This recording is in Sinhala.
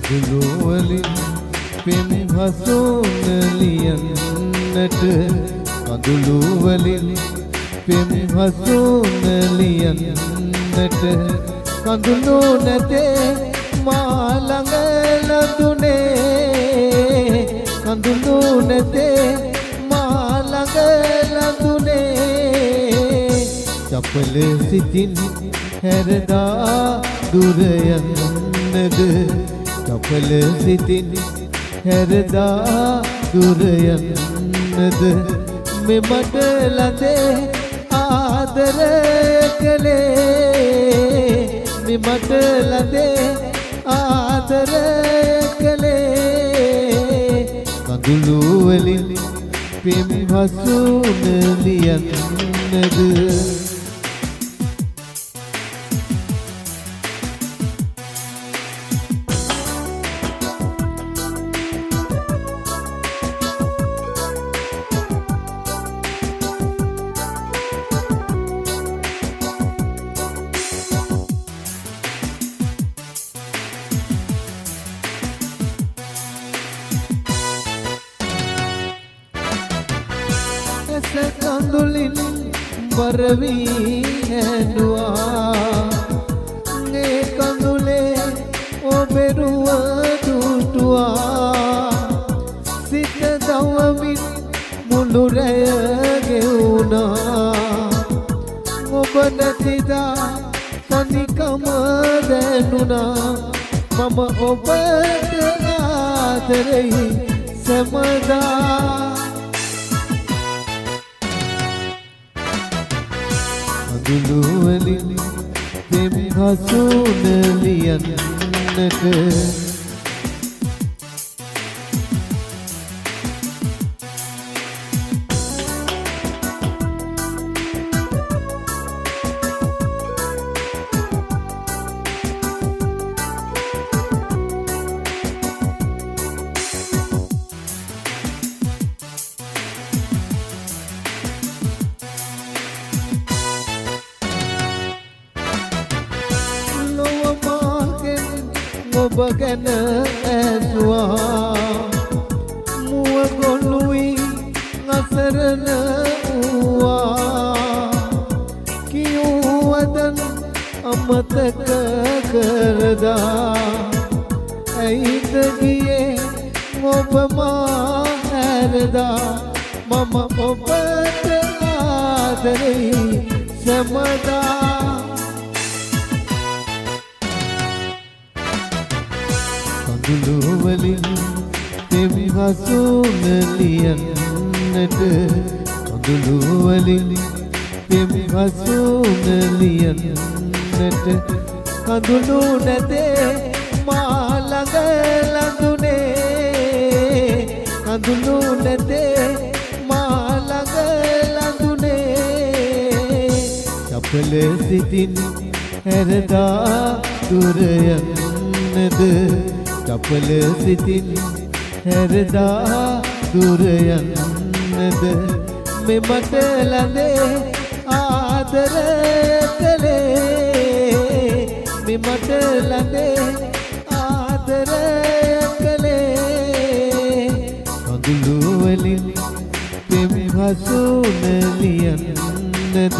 කඳුළුවලින් පෙම් හසුන ලියන්නට කඳුළුවලින් පෙම් හසුන ලියන්නට කඳුළු නැතේ මා ළඟ ලඳුනේ කඳුළු නැතේ මා ළඟ ලඳුනේ චපල සිතින් හැරදා දුර යන්නද චපල සිතින් හැරදා දුර යන්නද මෙමට ලඳේ ආදර කළේ මෙමට ලඳේ ආදර කළේ කඳුළු වලින් පෙම් හසුන ලියන්නද කඳුලින් බරවී හැඬුවා මේ කඳුලේ ඔබෙරුව දුටුවා සිත දවමින් මුළු රැය ගෙවුණා ඔබ නැතිදා තනිකම දැනුණා මම ඔබට ආදරෙයි සැමදා කඳුළුවලින් පෙම් හසුන ලියන්නට ඔබ ගැන ඇසුවා මුව ගොළුයි අසරණ වූවා කිව්වදන් අමතක කරදා ඇයිද ගියේ ඔබ මා හැරදා මම ඔබට ආදරෙයි සැමදා කඳුළුවලින් පෙම් හසුන ලියන්නට කඳුළුවලින් පෙම් හසුන ලියන්නට කඳුළු නැතේ මා ළඟ ලඳුනේ කඳුළු නැතේ මා ළඟ ලඳුනේ චපල සිතින් හැරදා දුර යන්නද චපල සිතින් හැරදා දුර යන්නද මෙමට ලඳේ ආදර කළේ මෙමට ලඳේ ආදර කළේ කඳුළුවලින් පෙම් හසුන ලියන්නද